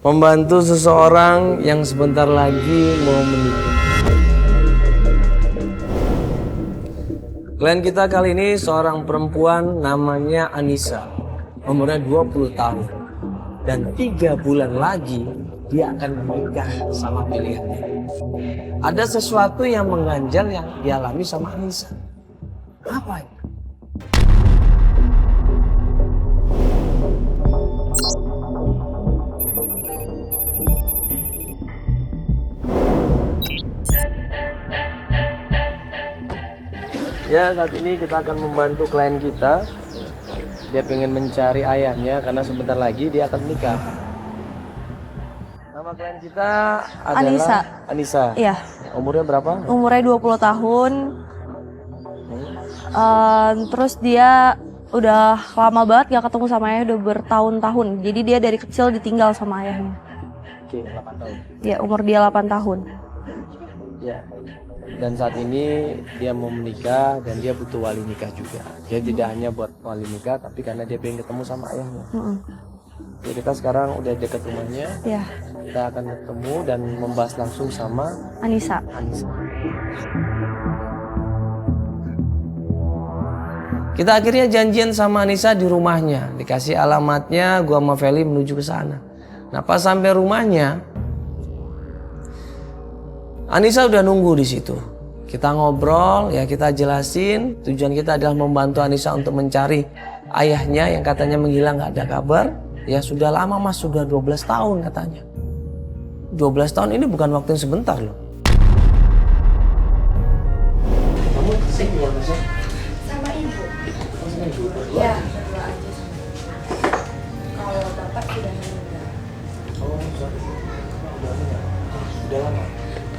membantu seseorang yang sebentar lagi mau menikah. Klien kita kali ini seorang perempuan namanya Anissa, umurnya 20 tahun. Dan 3 bulan lagi dia akan menikah sama pilihannya. Ada sesuatu yang mengganjal yang dialami sama Anissa. Apa itu? Ya, saat ini kita akan membantu klien kita. Dia pengen mencari ayahnya karena sebentar lagi dia akan menikah. Nama klien kita adalah Anissa. Iya. Umurnya berapa? Umurnya 20 tahun. Terus dia udah lama banget gak ketemu sama ayah, udah bertahun-tahun. Jadi dia dari kecil ditinggal sama ayahnya. Oke, 8 tahun. Ya, umur dia 8 tahun. Ya. Dan saat ini dia mau menikah dan dia butuh wali nikah juga. Dia tidak hanya buat wali nikah, tapi karena dia pengen ketemu sama ayahnya. Jadi kita sekarang udah dekat rumahnya. Ya. Kita akan ketemu dan membahas langsung sama Anissa. Kita akhirnya janjian sama Anissa di rumahnya. Dikasih alamatnya, gua sama Feli menuju ke sana. Nah, pas sampai rumahnya, Anissa udah nunggu di situ. Kita ngobrol, ya kita jelasin. Tujuan kita adalah membantu Anissa untuk mencari ayahnya yang katanya menghilang, gak ada kabar. Ya sudah lama mas, sudah 12 tahun katanya. 12 tahun ini bukan waktu yang sebentar loh. Kamu sih gimana sih? Sama ibu. Oh, sama ibu. Ya, berdua aja. Kalau bapak sudah meninggal. Oh, udah lama.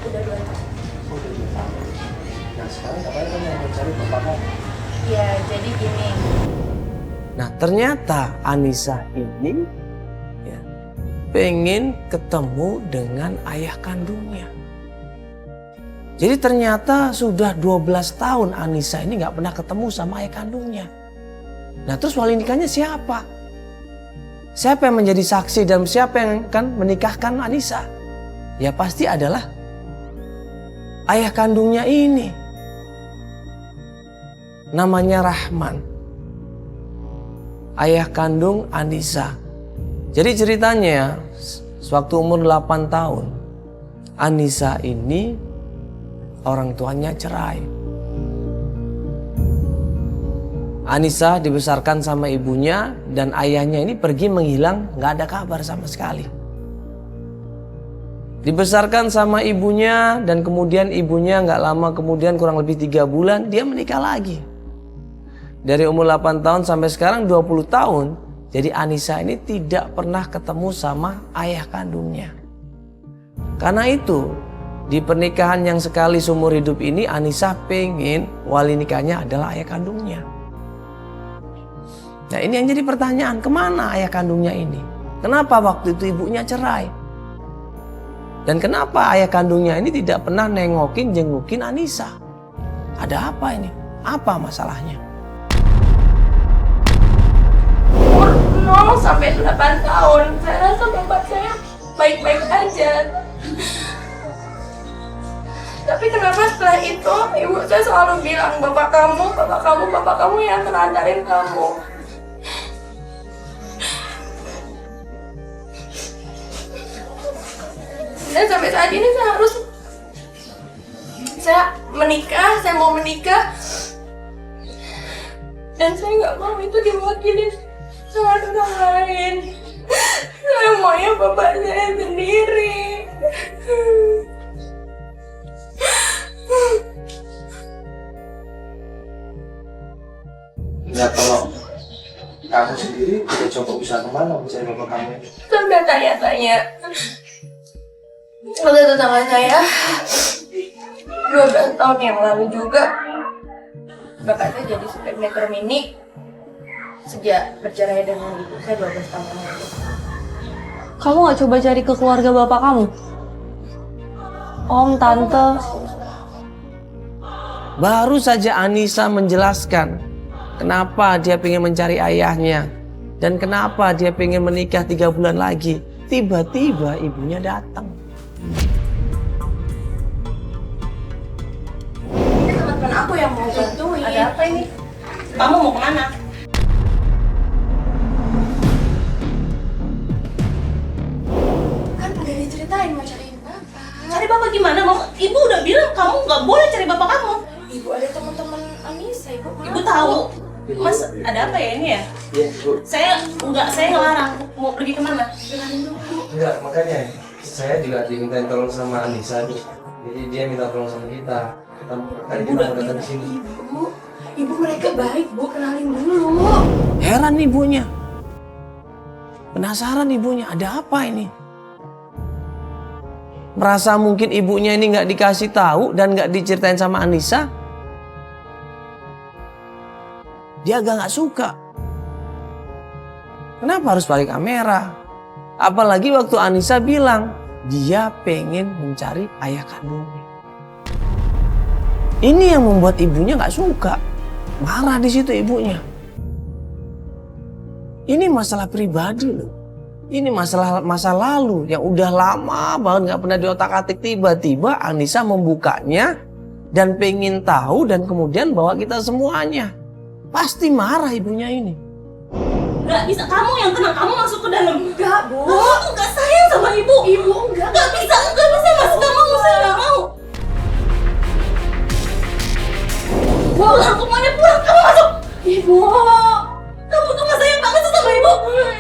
Udah 2 tahun. Oh, udah 2 tahun. Nah, sekarang ngapain kamu yang mencari bapak kamu? Ya, jadi gini. Nah, ternyata Anissa ini ya, pengen ketemu dengan ayah kandungnya. Jadi ternyata sudah 12 tahun Anissa ini nggak pernah ketemu sama ayah kandungnya. Nah, terus wali nikahnya siapa? Siapa yang menjadi saksi dan siapa yang akan menikahkan Anissa? Ya pasti adalah ayah kandungnya ini. Namanya Rahman. Ayah kandung Anissa. Jadi ceritanya, sewaktu umur 8 tahun, Anissa ini orang tuanya cerai. Anissa dibesarkan sama ibunya dan ayahnya ini pergi menghilang, gak ada kabar sama sekali. Dibesarkan sama ibunya dan kemudian ibunya gak lama kemudian kurang lebih 3 bulan dia menikah lagi. Dari umur 8 tahun sampai sekarang 20 tahun. Jadi Anissa ini tidak pernah ketemu sama ayah kandungnya. Karena itu di pernikahan yang sekali seumur hidup ini Anissa pengen wali nikahnya adalah ayah kandungnya. Nah ini yang jadi pertanyaan, kemana ayah kandungnya ini? Kenapa waktu itu ibunya cerai? Dan kenapa ayah kandungnya ini tidak pernah nengokin, jengukin Anissa? Ada apa ini? Apa masalahnya? Umur 0 sampai 8 tahun, saya rasa bapak saya baik-baik aja. Tapi kenapa setelah itu ibu saya selalu bilang bapak kamu yang telantarin kamu. Dan sampai saat ini saya mau menikah dan saya nggak mau itu diwakili sama orang lain. Saya maunya bapak saya sendiri. Ya kalau kamu sendiri udah coba usaha kemana mencari bapak kamu? Sudah tanya-tanya ke tetangga saya 12 tahun yang lalu juga. Bapak saya jadi supir metro mini sejak bercerai dengan ibu saya 12 tahun yang lalu. Kamu gak coba cari ke keluarga bapak kamu? Om, tante. Baru saja Anissa menjelaskan kenapa dia pengen mencari ayahnya dan kenapa dia pengen menikah 3 bulan lagi. tiba-tiba ibunya datang. Ini teman-teman aku yang mau bantuin. Ada apa ini? Kamu mau kemana? Kan udah diceritain mau cariin bapak. Cari bapak gimana? Ibu udah bilang kamu nggak boleh cari bapak kamu. Ibu ada teman-teman Anissa, ibu tahu. Mas, ada apa ya ini ya? Iya, Bu. Saya ngelarang. Mau pergi kemana? Enggak, makanya saya juga dimintain tolong sama Anissa, Bu. Jadi dia minta tolong sama kita. Kita mau datang ke sini. Ibu mereka baik, Bu. Kenalin dulu. Heran ibunya. Penasaran ibunya, ada apa ini? Merasa mungkin ibunya ini nggak dikasih tahu dan nggak diceritain sama Anissa. Dia agak nggak suka. Kenapa harus pakai kamera? Apalagi waktu Anissa bilang dia pengen mencari ayah kandungnya. Ini yang membuat ibunya nggak suka. Marah di situ ibunya. Ini masalah pribadi loh. Ini masa lalu yang udah lama banget nggak pernah diotak-atik. Tiba-tiba Anissa membukanya dan pengen tahu dan kemudian bawa kita semuanya. Pasti marah ibunya ini. Nggak bisa, kamu yang tenang, kamu masuk ke dalam. Enggak, Bu. Kamu tuh nggak sayang sama ibu. Ibu enggak. Nggak bisa masuk, nggak mau, saya nggak mau. Pulang, semuanya pulang, kamu masuk. Ibu. Kamu tuh nggak sayang banget sama ibu.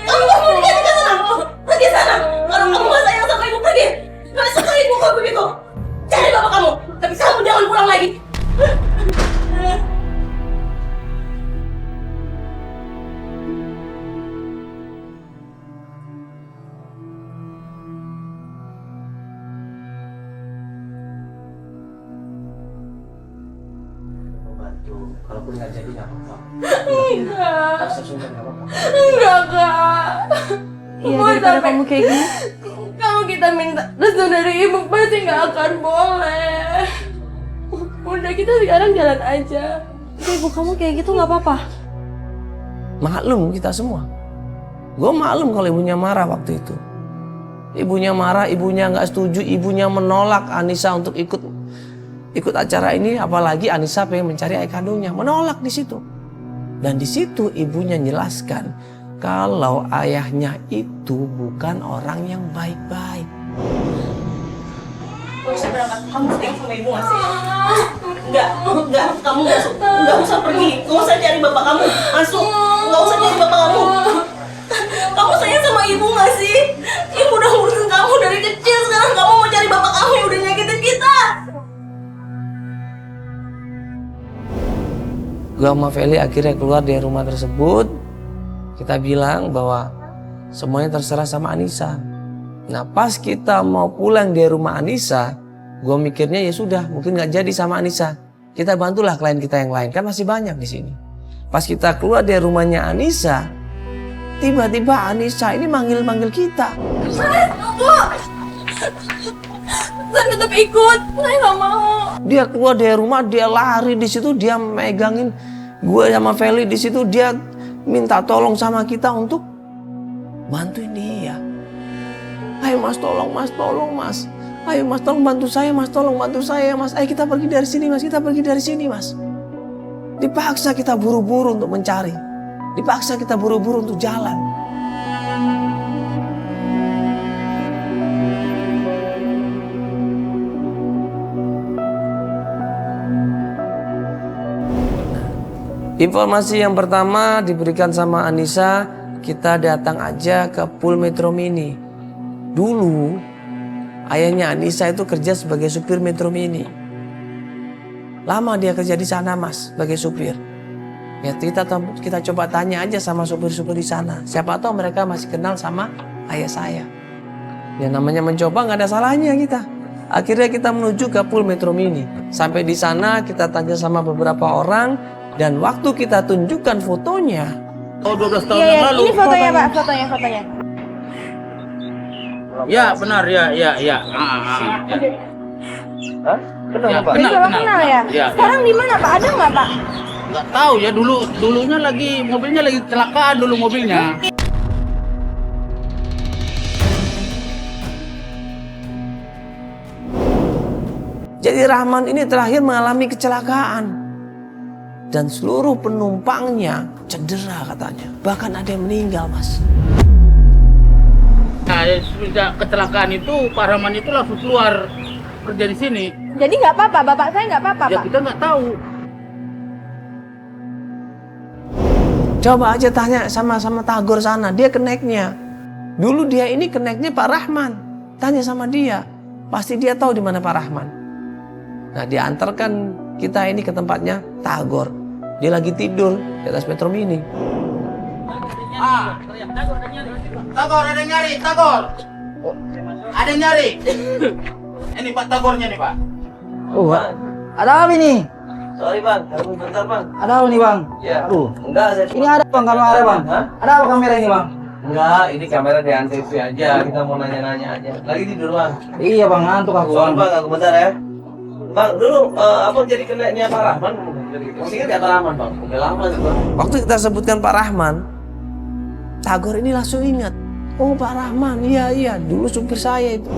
Kamu pergi ke sana. Pergi sana. Kalau kamu nggak sayang sama ibu, pergi. Nggak suka ibu kalau begitu. Cari bapak kamu. Tapi kamu jangan pulang lagi. Kalaupun nggak jadi nggak apa-apa. Enggak. Sungkan nggak apa-apa. Enggak, Kak. Iya, daripada kamu kayak gini. Kalau kita minta restu dari ibu pasti nggak akan boleh. Udah, kita sekarang jalan aja. Ibu kamu kayak gitu nggak apa-apa. Maklum kita semua. Gue maklum kalau ibunya marah waktu itu. Ibunya marah, ibunya nggak setuju, ibunya menolak Anissa untuk ikut acara ini. Apalagi Anissa pengen mencari ayah kandungnya, menolak di situ. Dan di situ ibunya jelaskan kalau ayahnya itu bukan orang yang baik-baik. Gak usah berangkat, kamu stay sama ibu gak sih? Enggak, kamu masuk. Enggak usah pergi, gak usah cari bapak kamu. Masuk, gak usah cari bapak kamu. Kamu sayang sama ibu gak sih? Ibu udah ngurusin kamu dari kecil, sekarang kamu mau cari bapak kamu yang udah nyakitin kita. Gua sama Feli akhirnya keluar dari rumah tersebut. Kita bilang bahwa semuanya terserah sama Anissa. Nah pas kita mau pulang dari rumah Anissa, gue mikirnya ya sudah, mungkin nggak jadi sama Anissa. Kita bantulah klien kita yang lain, kan masih banyak di sini. Pas kita keluar dari rumahnya Anissa, tiba-tiba Anissa ini manggil kita. Saya tetap ikut, saya nggak mau. Dia keluar dari rumah, dia lari di situ, dia megangin gue sama Feli di situ, dia minta tolong sama kita untuk bantuin dia. Ayo mas, tolong mas, tolong mas. Ayo mas, tolong bantu saya mas, tolong bantu saya mas. Ayo kita pergi dari sini mas, kita pergi dari sini mas. Dipaksa kita buru-buru untuk mencari. Dipaksa kita buru-buru untuk jalan. Informasi yang pertama diberikan sama Anissa, kita datang aja ke Pool Metro Mini. Dulu ayahnya Anissa itu kerja sebagai supir Metro Mini. Lama dia kerja di sana mas, sebagai supir. Ya kita coba tanya aja sama supir-supir di sana. Siapa tahu mereka masih kenal sama ayah saya. Ya namanya mencoba nggak ada salahnya kita. Akhirnya kita menuju ke Pool Metro Mini. Sampai di sana kita tanya sama beberapa orang. Dan waktu kita tunjukkan fotonya. Oh 12 tahun yang lalu. Ini fotonya Pak, fotonya. Ya benar, ya. Hah? Kenal Ya, Pak? Kenal ya? Ya. Sekarang di mana Pak? Ada nggak Pak? Nggak tahu ya, dulunya mobilnya lagi kecelakaan dulu mobilnya. Jadi Rahman ini terakhir mengalami kecelakaan. Dan seluruh penumpangnya cedera katanya. Bahkan ada yang meninggal, Mas. Nah, sejak kecelakaan itu Pak Rahman itu langsung keluar kerja di sini. Jadi nggak apa-apa, bapak saya nggak apa-apa, Ya Pak? kita nggak tahu. Coba aja tanya sama Tagor sana, dia keneknya. Dulu dia ini keneknya Pak Rahman. Tanya sama dia, pasti dia tahu di mana Pak Rahman. Nah, diantarkan kita ini ke tempatnya Tagor. Dia lagi tidur di atas Metro Mini. Tagor ada yang nyari, Tagor. Ada yang nyari. Ini Pak Tagornya nih Pak. Oh, ada apa ini? Sorry bang, tunggu bentar bang. Ada apa nih bang? Ya, Aduh, enggak saya. ini ada bang kamera bang. Hah? Ada apa kamera ini bang? Enggak, ini kamera di antv aja. Kita mau nanya-nanya aja. Lagi tidur bang. Iya bang, ngantuk aku Sorry bang. bang, aku bentar ya. Bang, dulu apa jadi keneknya Pak Rahman? Masih ingat ya Pak Rahman bang? Udah lama sih bang. Waktu kita sebutkan Pak Rahman, Tagor ini langsung ingat. Oh Pak Rahman, iya dulu supir saya itu.